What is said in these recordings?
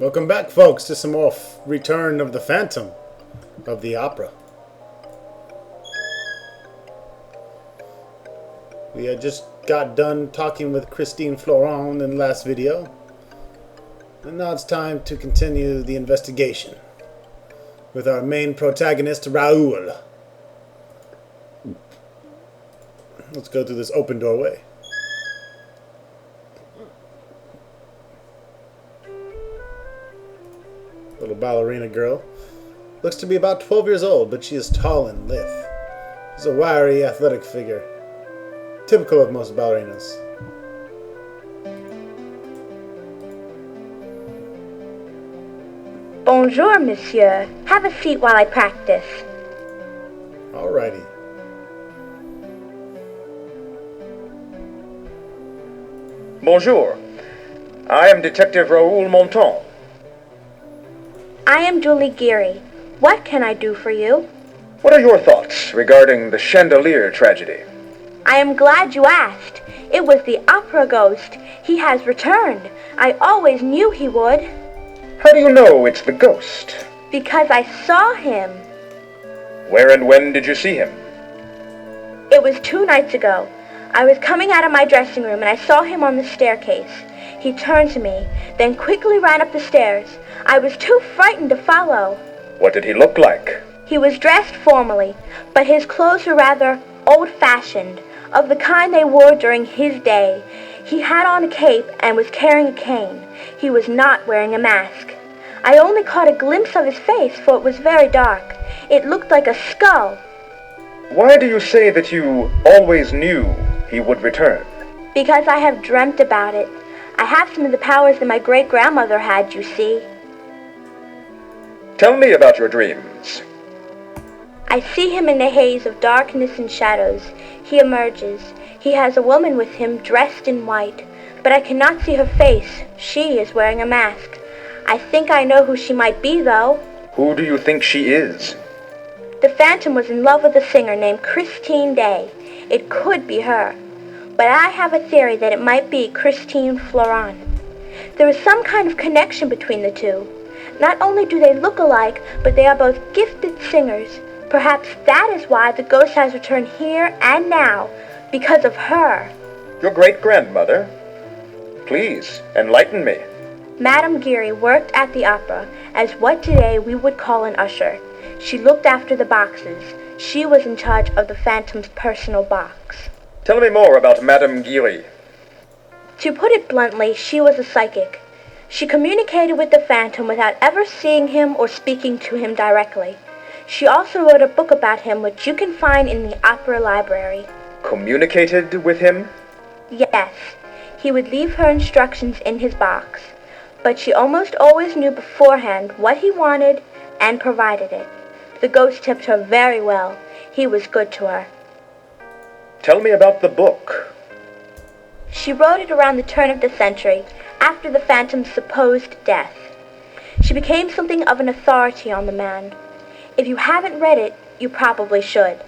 Welcome back, folks, to some more Return of the Phantom of the Opera. We had just got done talking with Christine Florent in the last video. And now it's time to continue the investigation with our main protagonist, Raoul. Let's go through this open doorway. Little ballerina girl. Looks to be about 12 years old, but she is tall and lithe. She's a wiry, athletic figure. Typical of most ballerinas. Bonjour, monsieur. Have a seat while I practice. Alrighty. Bonjour. I am Detective Raoul Monton. I am Julie Geary. What can I do for you? What are your thoughts regarding the chandelier tragedy? I am glad you asked. It was the opera ghost. He has returned. I always knew he would. How do you know it's the ghost? Because I saw him. Where and when did you see him? It was 2 nights ago. I was coming out of my dressing room and I saw him on the staircase. He turned to me, then quickly ran up the stairs. I was too frightened to follow. What did he look like? He was dressed formally, but his clothes were rather old-fashioned, of the kind they wore during his day. He had on a cape and was carrying a cane. He was not wearing a mask. I only caught a glimpse of his face, for it was very dark. It looked like a skull. Why do you say that you always knew he would return? Because I have dreamt about it. I have some of the powers that my great-grandmother had, you see. Tell me about your dreams. I see him in the haze of darkness and shadows. He emerges. He has a woman with him dressed in white, but I cannot see her face. She is wearing a mask. I think I know who she might be, though. Who do you think she is? The Phantom was in love with a singer named Christine Day. It could be her. But I have a theory that it might be Christine Florent. There is some kind of connection between the two. Not only do they look alike, but they are both gifted singers. Perhaps that is why the ghost has returned here and now, because of her. Your great-grandmother? Please, enlighten me. Madame Geary worked at the opera as what today we would call an usher. She looked after the boxes. She was in charge of the Phantom's personal box. Tell me more about Madame Geary. To put it bluntly, she was a psychic. She communicated with the Phantom without ever seeing him or speaking to him directly. She also wrote a book about him which you can find in the opera library. Communicated with him? Yes. He would leave her instructions in his box. But she almost always knew beforehand what he wanted and provided it. The ghost tipped her very well. He was good to her. Tell me about the book. She wrote it around the turn of the century, after the Phantom's supposed death. She became something of an authority on the man. If you haven't read it, you probably should.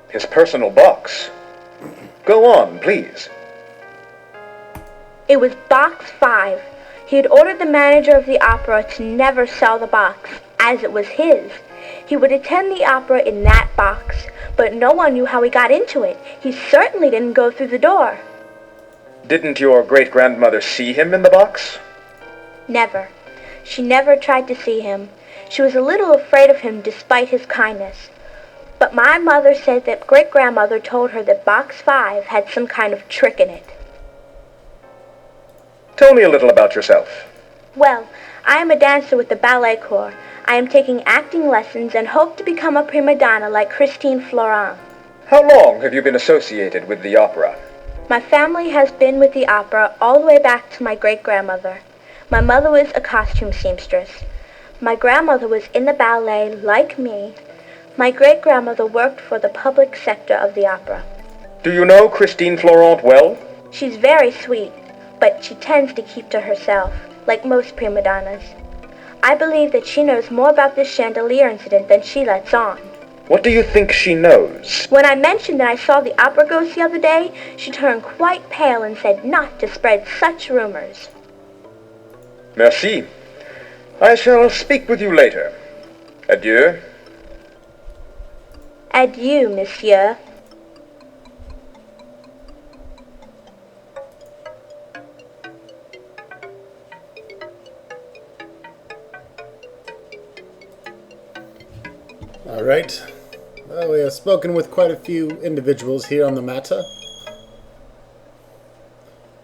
His personal box. Go on, please. It was Box 5. He had ordered the manager of the opera to never sell the box, as it was his. He would attend the opera in that box, but no one knew how he got into it. He certainly didn't go through the door. Didn't your great-grandmother see him in the box? Never. She never tried to see him. She was a little afraid of him despite his kindness. But my mother said that great-grandmother told her that Box 5 had some kind of trick in it. Tell me a little about yourself. Well, I am a dancer with the ballet corps. I am taking acting lessons and hope to become a prima donna like Christine Florent. How long have you been associated with the opera? My family has been with the opera all the way back to my great-grandmother. My mother was a costume seamstress. My grandmother was in the ballet like me. My great-grandmother worked for the public sector of the opera. Do you know Christine Florent well? She's very sweet, but she tends to keep to herself, like most prima donnas. I believe that she knows more about this chandelier incident than she lets on. What do you think she knows? When I mentioned that I saw the opera ghost the other day, she turned quite pale and said not to spread such rumors. Merci. I shall speak with you later. Adieu. Adieu, monsieur. All right. Well, we have spoken with quite a few individuals here on the matter.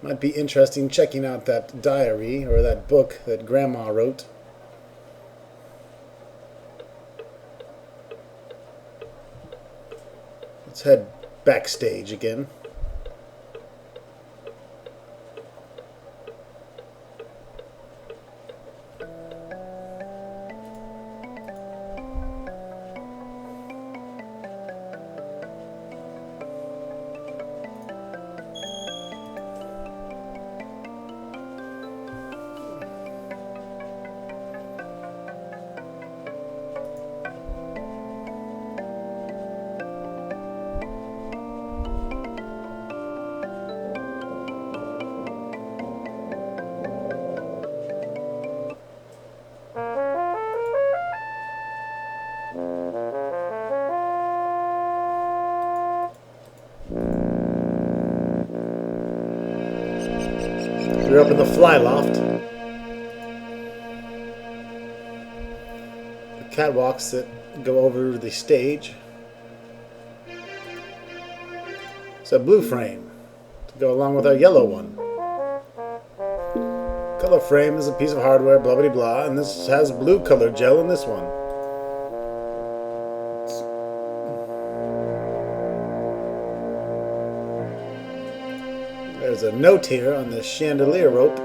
Might be interesting checking out that diary or that book that Grandma wrote. Let's head backstage again. We're up in the fly loft. The catwalks that go over the stage. It's a blue frame to go along with our yellow one. Color frame is a piece of hardware, blah blah blah, and this has blue color gel in this one. There's a note here on the chandelier rope.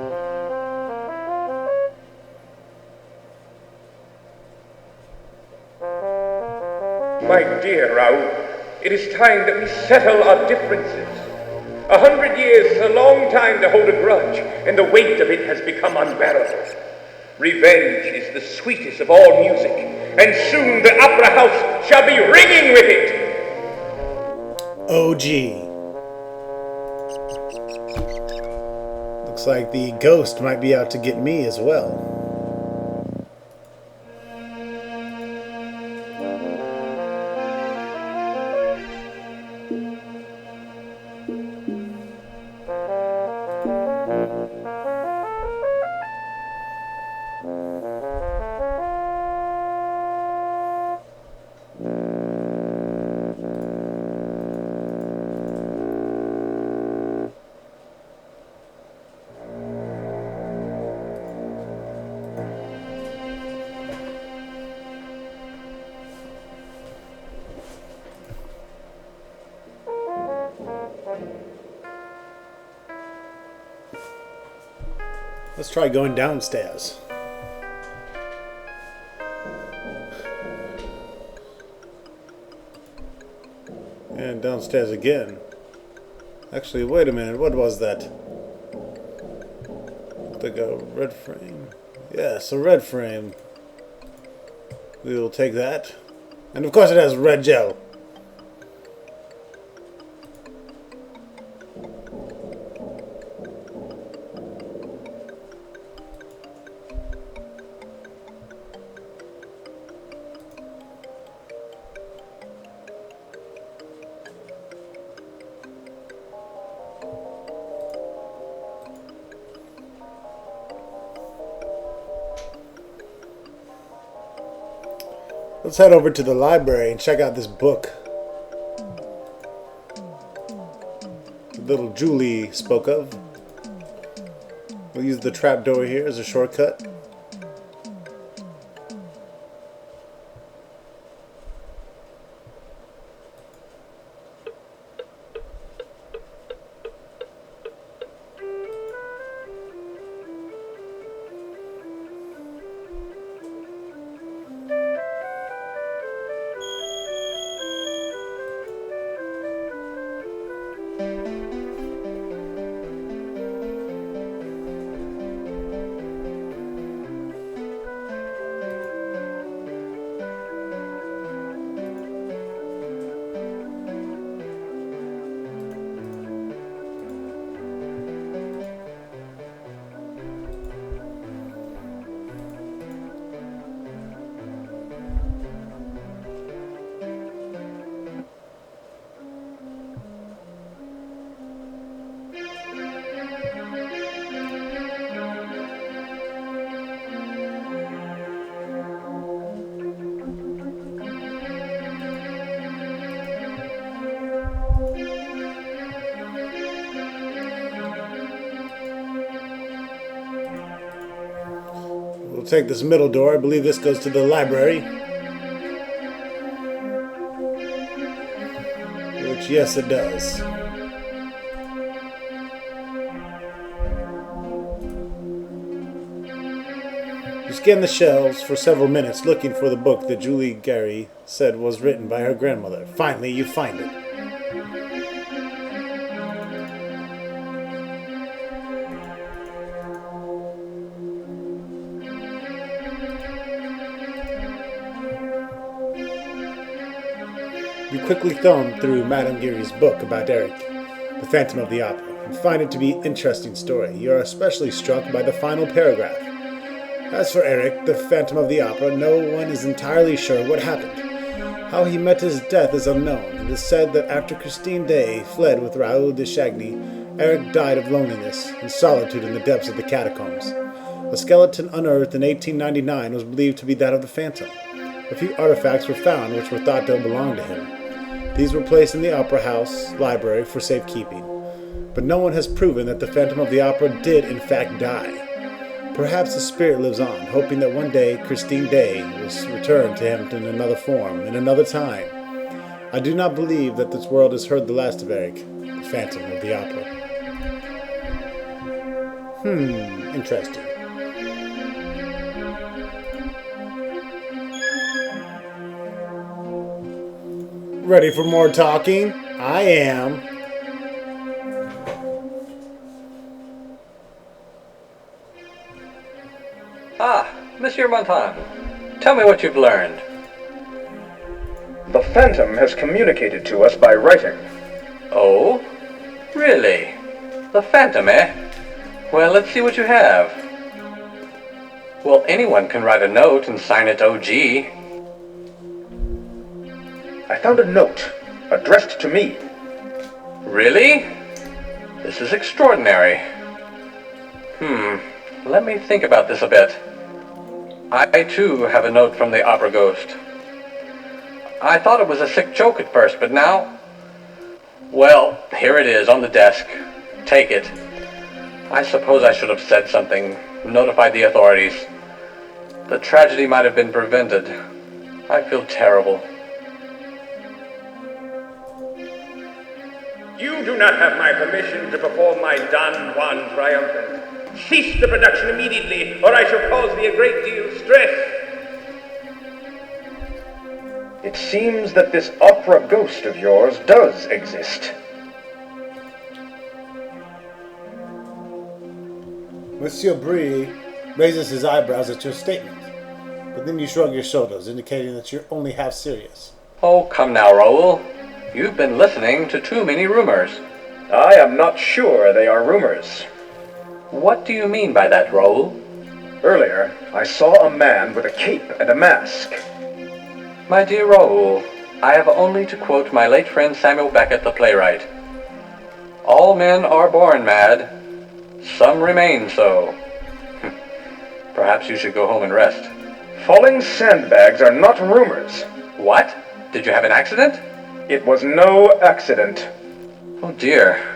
My dear Raoul, it is time that we settle our differences. 100 years is a long time to hold a grudge, and the weight of it has become unbearable. Revenge is the sweetest of all music, and soon the opera house shall be ringing with it. OG. Looks like the ghost might be out to get me as well. Let's try going downstairs. And downstairs again. Actually, wait a minute. What was that? Like a red frame? Yes, a red frame. We will take that. And of course it has red gel. Let's head over to the library and check out this book. The little Julie spoke of. We'll use the trapdoor here as a shortcut. We'll take this middle door. I believe this goes to the library. Which, yes, it does. You scan the shelves for several minutes looking for the book that Julie Gary said was written by her grandmother. Finally, you find it. You quickly thumb through Madame Geary's book about Eric, the Phantom of the Opera, and find it to be an interesting story. You are especially struck by the final paragraph. As for Eric, the Phantom of the Opera, no one is entirely sure what happened. How he met his death is unknown. It is said that after Christine Day fled with Raoul de Chagny, Eric died of loneliness and solitude in the depths of the catacombs. A skeleton unearthed in 1899 was believed to be that of the Phantom. A few artifacts were found which were thought to belong to him. These were placed in the Opera House library for safekeeping. But no one has proven that the Phantom of the Opera did in fact die. Perhaps the spirit lives on, hoping that one day Christine Day will return to him in another form, in another time. I do not believe that this world has heard the last of Eric, the Phantom of the Opera. Interesting. Ready for more talking? I am. Ah, Monsieur Montan, tell me what you've learned. The Phantom has communicated to us by writing. Oh? Really? The Phantom, eh? Well, let's see what you have. Well, anyone can write a note and sign it OG. I found a note, addressed to me. Really? This is extraordinary. Let me think about this a bit. I too have a note from the opera ghost. I thought it was a sick joke at first, but now... Well, here it is on the desk. Take it. I suppose I should have said something, notified the authorities. The tragedy might have been prevented. I feel terrible. You do not have my permission to perform my Don Juan triumphant. Cease the production immediately, or I shall cause thee a great deal of stress. It seems that this opera ghost of yours does exist. Monsieur Brie raises his eyebrows at your statement, but then you shrug your shoulders, indicating that you're only half serious. Oh, come now, Raoul. You've been listening to too many rumors. I am not sure they are rumors. What do you mean by that, Raoul? Earlier, I saw a man with a cape and a mask. My dear Raoul, I have only to quote my late friend Samuel Beckett, the playwright. All men are born mad. Some remain so. Perhaps you should go home and rest. Falling sandbags are not rumors. What? Did you have an accident? It was no accident. Oh dear.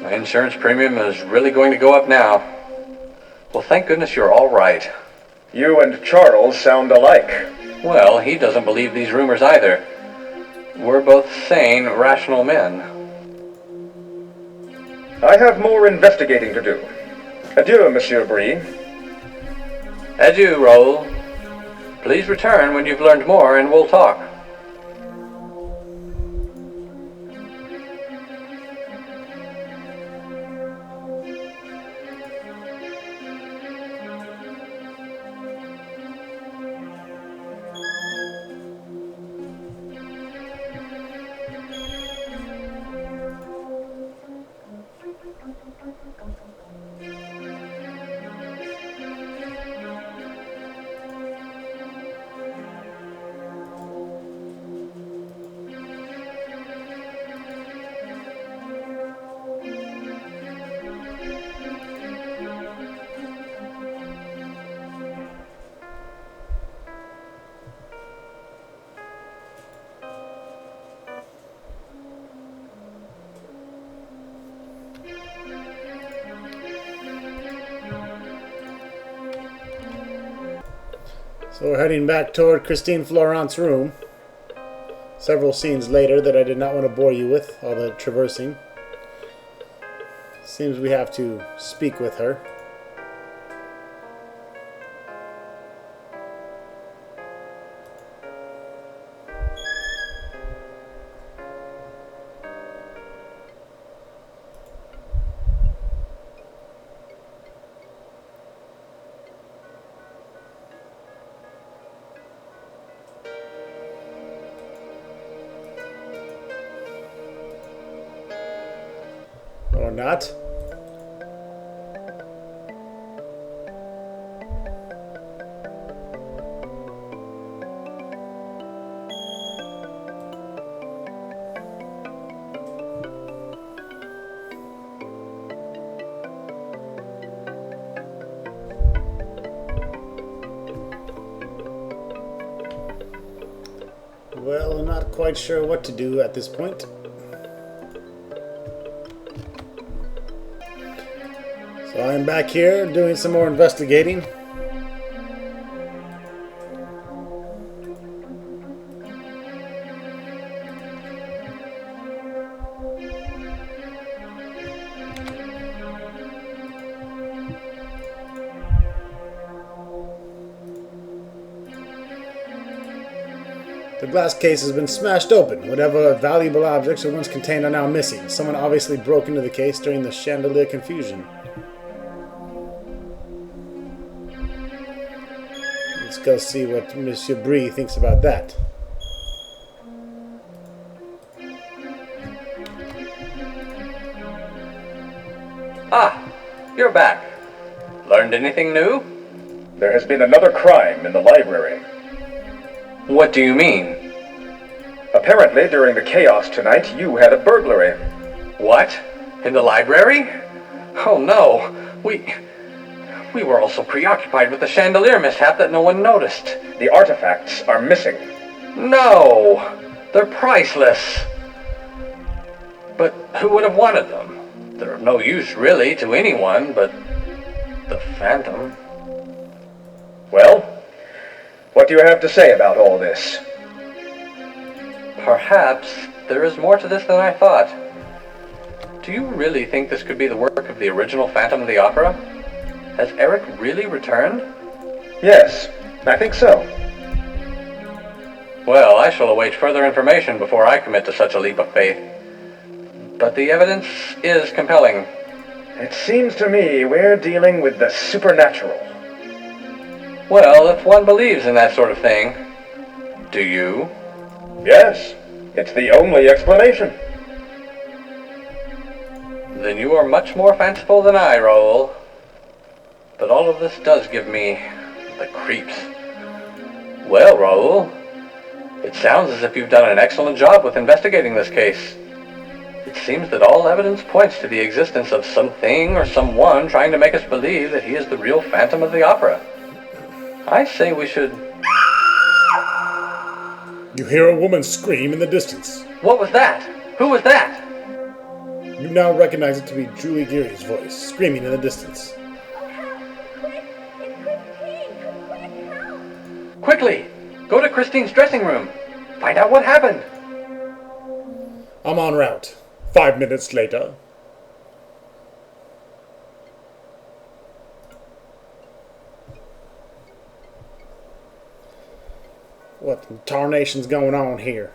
My insurance premium is really going to go up now. Well, thank goodness you're all right. You and Charles sound alike. Well, he doesn't believe these rumors either. We're both sane, rational men. I have more investigating to do. Adieu, Monsieur Brie. Adieu, Raoul. Please return when you've learned more and we'll talk. So we're heading back toward Christine Florent's room. Several scenes later that I did not want to bore you with, all the traversing. Seems we have to speak with her. Or not. Well, I'm not quite sure what to do at this point. So I'm back here doing some more investigating. The glass case has been smashed open. Whatever valuable objects it once contained are now missing. Someone obviously broke into the case during the chandelier confusion. Let's go see what Monsieur Brie thinks about that. Ah, you're back. Learned anything new? There has been another crime in the library. What do you mean? Apparently, during the chaos tonight, you had a burglary. What? In the library? Oh no, we were all so preoccupied with the chandelier mishap that no one noticed. The artifacts are missing. No! They're priceless. But who would have wanted them? They're of no use, really, to anyone but the Phantom. Well, what do you have to say about all this? Perhaps there is more to this than I thought. Do you really think this could be the work of the original Phantom of the Opera? Has Eric really returned? Yes, I think so. Well, I shall await further information before I commit to such a leap of faith. But the evidence is compelling. It seems to me we're dealing with the supernatural. Well, if one believes in that sort of thing. Do you? Yes, it's the only explanation. Then you are much more fanciful than I, Raoul. But all of this does give me the creeps. Well, Raoul, it sounds as if you've done an excellent job with investigating this case. It seems that all evidence points to the existence of something or someone trying to make us believe that he is the real Phantom of the Opera. I say we should... You hear a woman scream in the distance. What was that? Who was that? You now recognize it to be Julie Geary's voice, screaming in the distance. Quickly! Go to Christine's dressing room. Find out what happened. I'm en route. 5 minutes later. What in tarnation's going on here?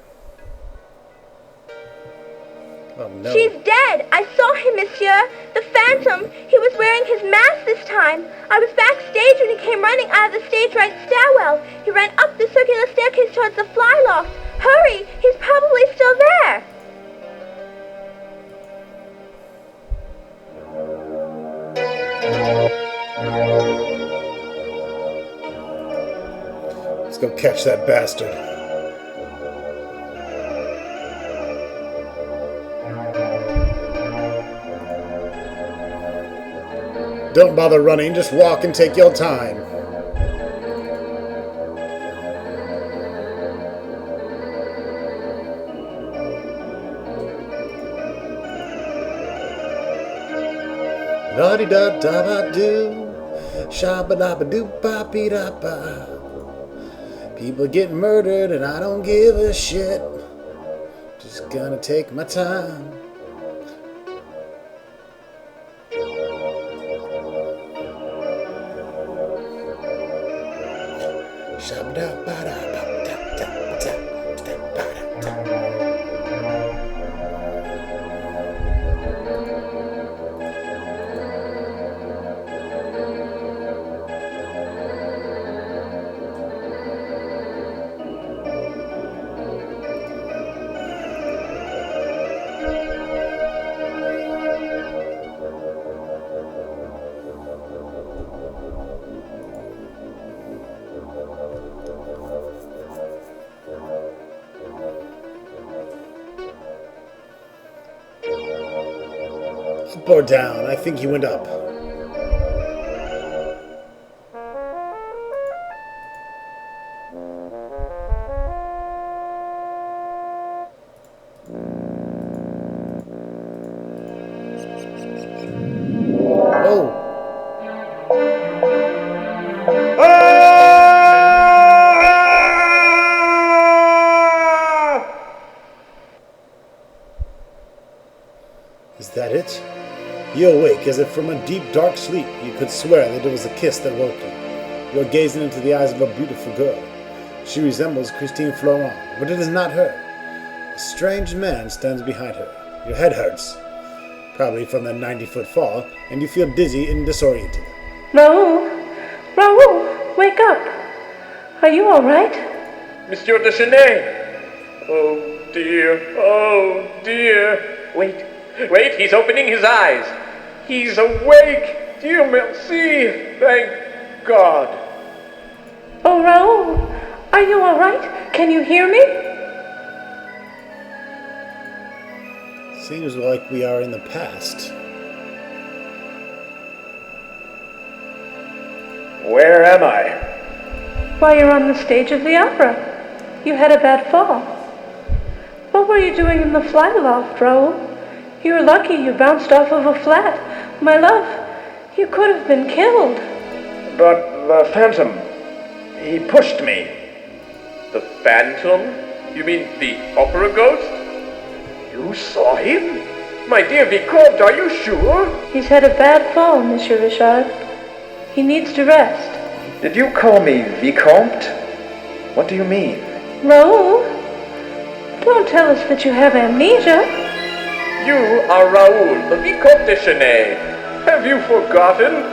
Oh no. She's dead! I saw him, monsieur! The Phantom! He was wearing his mask this time! I was backstage when he came running out of the stage right stairwell. He ran up the circular staircase towards the fly loft. Hurry! He's probably still there! Let's go catch that bastard. Don't bother running, just walk and take your time. La-di-da-da-ba-doo, shabba-dabba-doo-ba-be-da-ba. People get murdered and I don't give a shit. Just gonna take my time. Up or down? I think he went up. Oh! Is that it? You awake as if from a deep, dark sleep. You could swear that it was a kiss that woke you. You are gazing into the eyes of a beautiful girl. She resembles Christine Florent, but it is not her. A strange man stands behind her. Your head hurts, probably from the 90-foot fall, and you feel dizzy and disoriented. Raoul! Raoul! Wake up! Are you all right? Monsieur de Chenet! Oh dear, oh dear. Wait, he's opening his eyes. He's awake! Dieu merci! Thank God! Oh, Raoul! Are you all right? Can you hear me? Seems like we are in the past. Where am I? Why, you're on the stage of the opera. You had a bad fall. What were you doing in the flyloft, Raoul? You're lucky you bounced off of a flat. My love, you could have been killed. But the Phantom, he pushed me. The Phantom? You mean the opera ghost? You saw him? My dear Vicomte, are you sure? He's had a bad fall, Monsieur Richard. He needs to rest. Did you call me Vicomte? What do you mean? Raoul, don't tell us that you have amnesia. You are Raoul, the Vicomte de Chenet. Have you forgotten?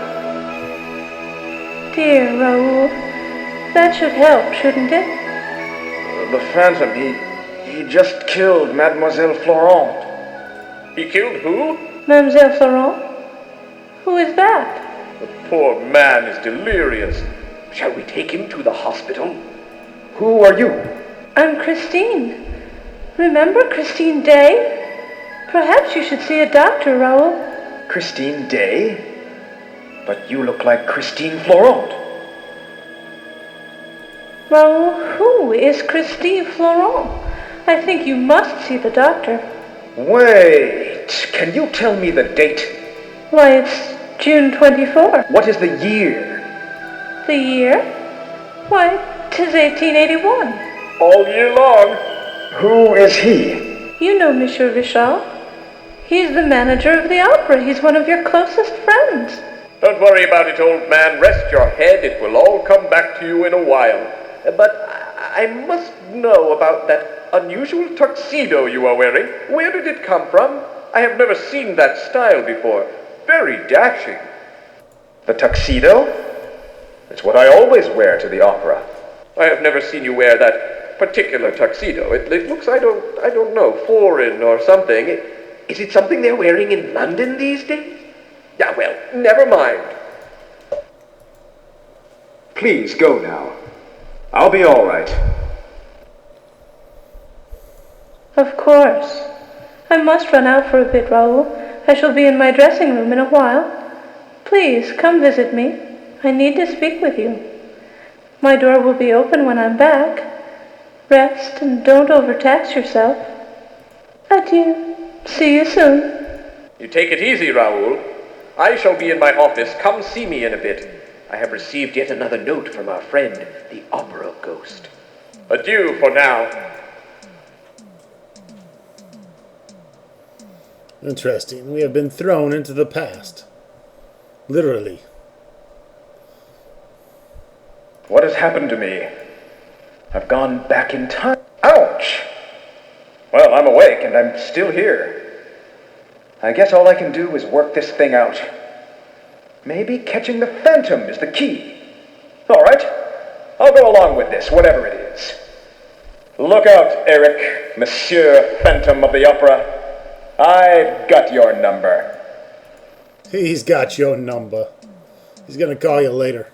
Dear Raoul, that should help, shouldn't it? The Phantom, he just killed Mademoiselle Florent. He killed who? Mademoiselle Florent? Who is that? The poor man is delirious. Shall we take him to the hospital? Who are you? I'm Christine. Remember Christine Day? Perhaps you should see a doctor, Raoul. Christine Day? But you look like Christine Florent. Raoul, who is Christine Florent? I think you must see the doctor. Wait, can you tell me the date? Why, it's June 24. What is the year? The year? Why, 'tis 1881. All year long. Who is he? You know Monsieur Richard. He's the manager of the opera. He's one of your closest friends. Don't worry about it, old man. Rest your head. It will all come back to you in a while. But I must know about that unusual tuxedo you are wearing. Where did it come from? I have never seen that style before. Very dashing. The tuxedo? It's what I always wear to the opera. I have never seen you wear that particular tuxedo. It looks, I don't know, foreign or something. Is it something they're wearing in London these days? Yeah, well, never mind. Please go now. I'll be all right. Of course. I must run out for a bit, Raoul. I shall be in my dressing room in a while. Please, come visit me. I need to speak with you. My door will be open when I'm back. Rest and don't overtax yourself. Adieu. See you soon. You take it easy, Raoul. I shall be in my office. Come see me in a bit. I have received yet another note from our friend, the opera ghost. Adieu for now. Interesting. We have been thrown into the past. Literally. What has happened to me? I've gone back in time. Ouch! Well, I'm awake and I'm still here. I guess all I can do is work this thing out. Maybe catching the phantom is the key. All right, I'll go along with this, whatever it is. Look out, Eric, Monsieur Phantom of the Opera. I've got your number. He's got your number. He's gonna call you later.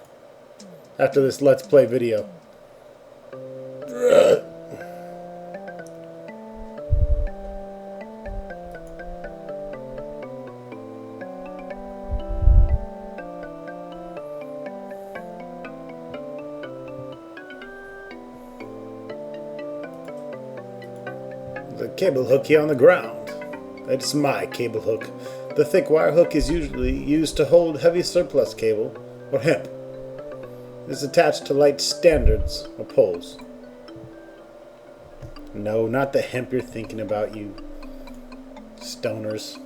After this Let's Play video. The cable hook here on the ground. It's my cable hook. The thick wire hook is usually used to hold heavy surplus cable, or hemp. It is attached to light standards, or poles. No, not the hemp you're thinking about, you stoners.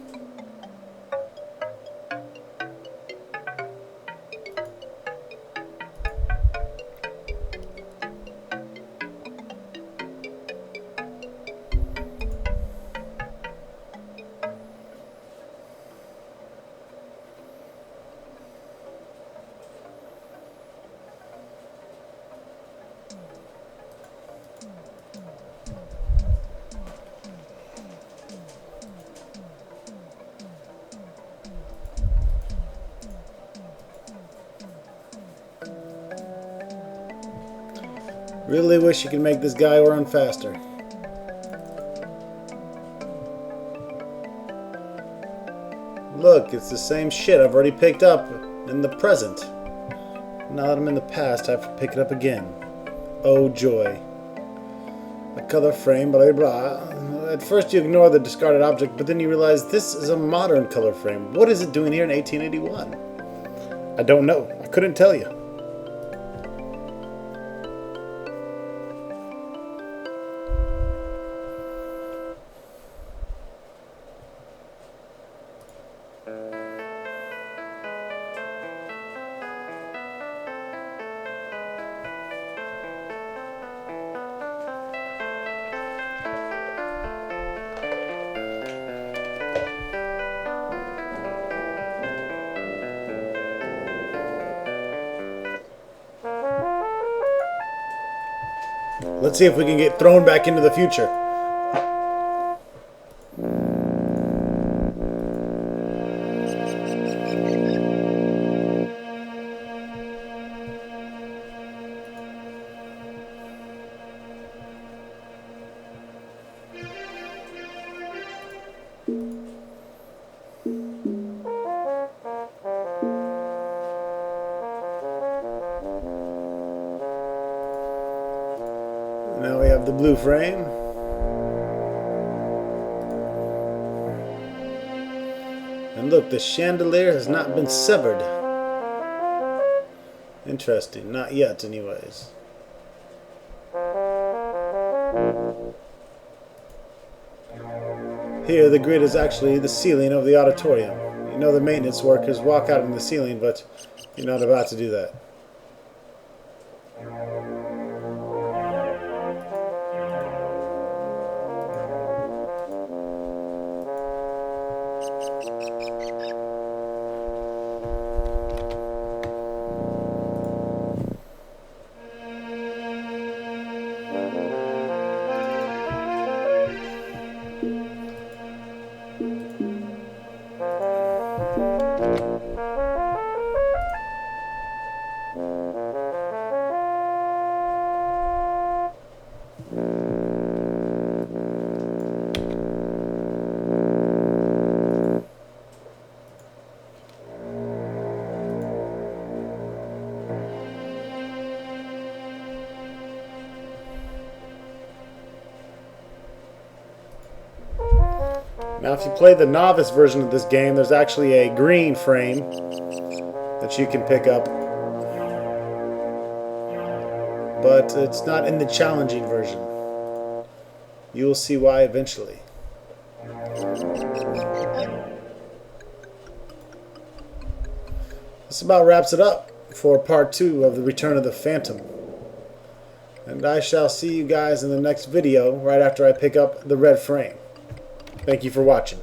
Really wish you could make this guy run faster. Look, it's the same shit I've already picked up in the present. Now that I'm in the past, I have to pick it up again. Oh joy. A color frame, blah blah blah. At first you ignore the discarded object, but then you realize this is a modern color frame. What is it doing here in 1881? I don't know. I couldn't tell you. Let's see if we can get thrown back into the future. Now we have the blue frame. And look, the chandelier has not been severed. Interesting. Not yet, anyways. Here, the grid is actually the ceiling of the auditorium. You know the maintenance workers walk out in the ceiling, but you're not about to do that. Now, if you play the novice version of this game, there's actually a green frame that you can pick up but it's not in the challenging version. You will see why eventually. This about wraps it up for part 2 of the Return of the Phantom. And I shall see you guys in the next video right after I pick up the red frame. Thank you for watching.